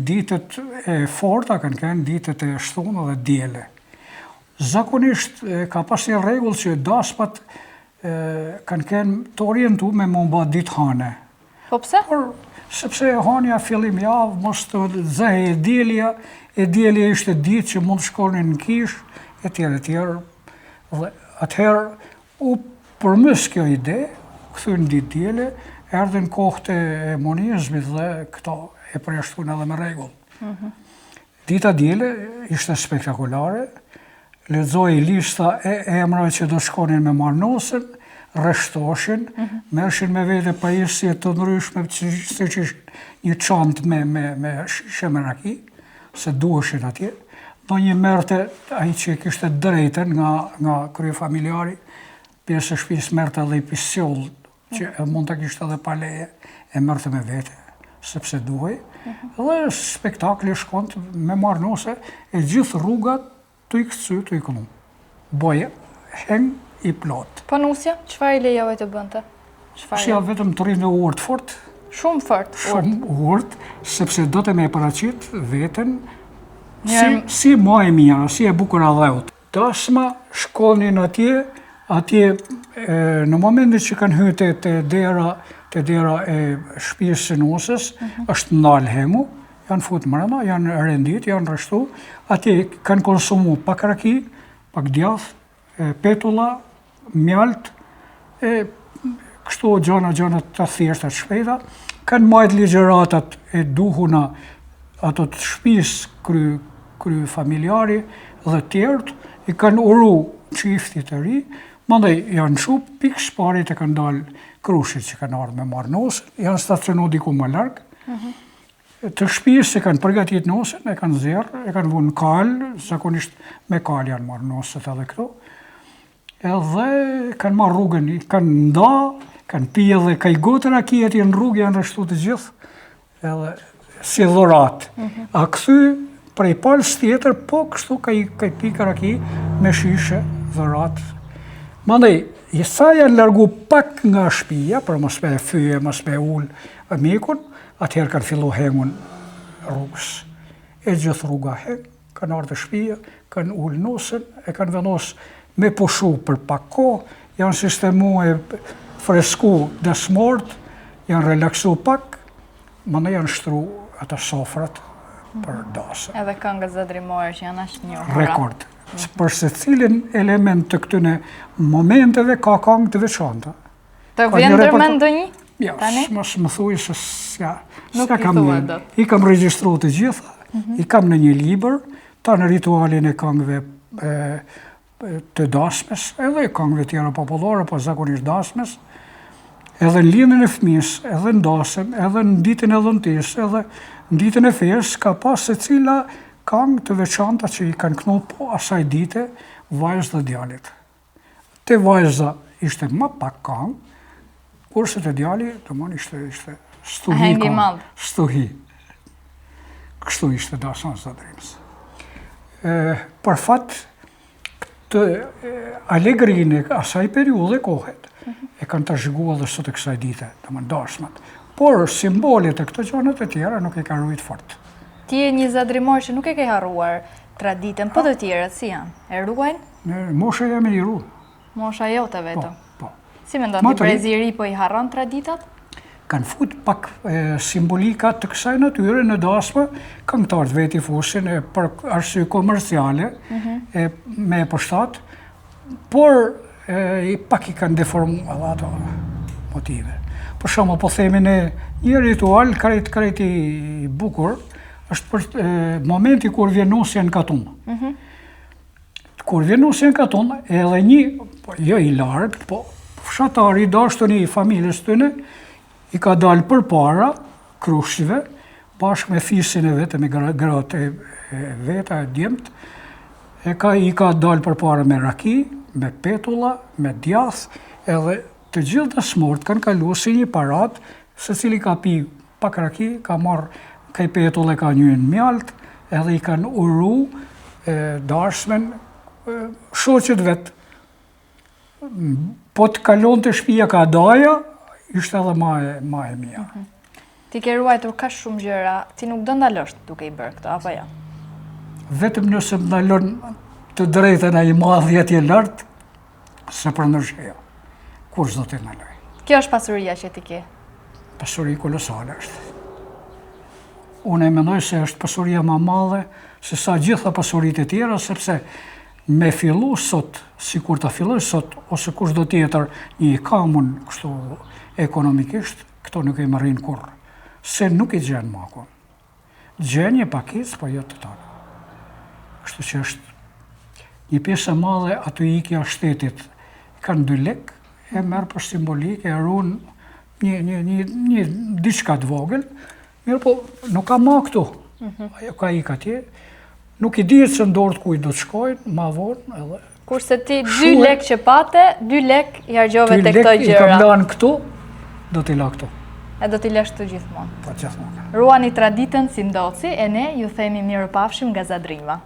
ditët e forta, kanë qenë ditët e shtunë dhe diele. Zakonisht ka pas një rregull që dasmat kanë qenë të orientu me më mba ditë hane. Po pse? Sepse hanja fillim javë, mos të zehe e dielja ishte ditë që mund të shkonin në kish, e tjerë. Dhe atëherë u përmës kjo ide, këthyn ditë diele, erdhen kohët e monizmit dhe këto e përjashtun edhe me rregull. Dita diele ishte spektakolare, lexoi lista e emrave që do shkonin me marrënosën, rreshtoshin, mershin me vete pajisje të ndryshme, siç ishte një çantë me shishe me raki, se duheshin atje. Do një merte ai që kishte drejten nga kryefamiljari, pjesë e shtëpisë merrte edhe i pisjoll, që mund të kishte edhe pa leje, e merrte me vete, sepse duhej. Dhe spektakli shkonte me marrënose e gjithë rrugat të i këtësy të i kënu. Boje, heng i plot. Po nusja, çfarë lejove të bënte? Shja vetëm të rrinë urt fort. Shumë fort. Shumë urt, sepse do të me paraqit veten si ma e mira, si e bukur adheut. Dasma shkonin atje në momentin që kanë hyrë te dera e shtëpisë së nusës, është ndalë hemu, janë futur mbrëmja, janë rendit, janë rreshtu, atje kanë konsumu pak raki, pak djath, petulla, mjalt, kështu gjana të thjeshta të shpejta, kanë marrë ligjëratat e duhuna ato të shtëpisë kry familjari dhe tjerët, i kanë uru çiftit të ri, mandej janë shup pikë shparit e kanë dalë krushit që kanë ardhur me marrënosën, janë stacionu diku më larg. Të shtëpisë që kanë përgatit nosën, e kanë zerë, e kanë vënë kalë, zakonisht me kalë janë marrë nosët edhe këto. Edhe kanë marrë rrugën, kanë nda, kanë pi edhe kaj gotë rakijet në rrugë, janë rreshtu të gjithë, edhe si dhurat. A këthy prej palës tjetër, po kështu kaj pika raki me shishe, dhurat. Mandej, sa janë largu pak nga shtëpia, për mos me fyje, mos me ullë mikun, atëherë kanë fillu hengun rrugës. E gjithë rruga heng, kanë ardhur te shtëpia, kanë ullë nosën, e kanë vendosur me pushu për pak kohë, janë sistemu e fresku dasmort, janë relaksu pak, mandej janë shtru ata sofrat për dasën. Edhe këngët zëdrimore që janë ashtë njohura. Rekord. Për se cilin element të këtyne momenteve ka këngë të veçanta. Të vjen ndërmend ndonjë? Ja, mos më thuj se Nuk i thua dot. I kam regjistru të gjitha, i kam në një libër, ta në ritualin e këngëve të dasmes, edhe këngëve tjera popullore, po zakonisht dasmes, edhe në lindjen e fëmijës, edhe në dasëm, edhe në ditën e dhëntis, edhe në ditën e fesë, ka pas secila këngë të veçanta që i kanë kënu po asaj dite vajzë dhe djalit. Te vajza ishte më pak këngë, kurse te djali, domon ishte stuhi këngë. Stuhi. Kështu ishte dasma e zotërimës. Për fat, të alegrinë e asaj periudhe kohet, e kanë të zhgua dhe sot e kësaj dite, domon dasmat. Por simbolet e këto gjanët e tjera nuk e ka rujt fort. Ti e një zadrimor që nuk e ke harruar traditën, po të tjerët si janë? E ruajnë? Mosha jam e i ru. Mosha jote vetëm? Po. Si mendon ti brezi i ri po i harron traditat? Kanë fut pak simbolika të kësaj natyre në dasma, këngëtarët veti fusin për arsye komerciale, me përshtat, por pak i kanë deformu edhe ato motive. Për shumë, po themi në një ritual, krejt i bukur, është për momenti kur vjen nusja në katun. Kur vjen nusja në katun, edhe një, jo i largë, po fshatari i dashtën i familjes tëne, i ka dalë për para krushqive, bashkë me fisin e vete, me gratë e veta, e djemët, i ka dalë për para me raki, me petulla, me djath, edhe të gjithë dasmort kanë kalu si një parat, se cili ka pi pak raki, ka marrë kaj petull e ka njën mjalt, edhe i kanë uru dashmen shoqet vetë. Po të kalon të shtëpia ka daja, ishte edhe ma e mija. Ti ke ruajtur ka shumë gjëra, ti nuk do ndalosh duke I bërë këto, apo jo? Vetëm nëse më ndalon të drejtën ai madhi atje lart, se për ndryshe jo. Kush do t'i ndaloj? Kjo është pasuria që ti ke. Pasuri kolosale është. Unë e mendoj se është pasuria më madhe se sa gjitha pasuritë e tjera, sepse me fillu sot, si kur ta filloj sot, ose kush do tjetër një kamun kështu ekonomikisht, këto nuk e marrin kurrë. Se nuk I gjenë më akon. Gjenë një pakicë, po jo të tona. Kështu që është një pjesë e madhe aty ikja shtetit. Kanë 2 lek, e merë për simbolik, e runë një diçka të vogël, mirë po nuk ka ma këtu. Ajo ka ik atje, nuk I dihet se ndorët ku I do të shkojnë, ma vonë edhe. Kurse ti 2 lek që pate, 2 lek I hargjove të këto 2 lek I gjëra. kam lanë këtu, do t'i la këtu. E do t'i lesh të gjithmonë. Po gjithmonë. Ruani traditën si ndoci, e ne ju themi mirëpafshim nga Zadrima.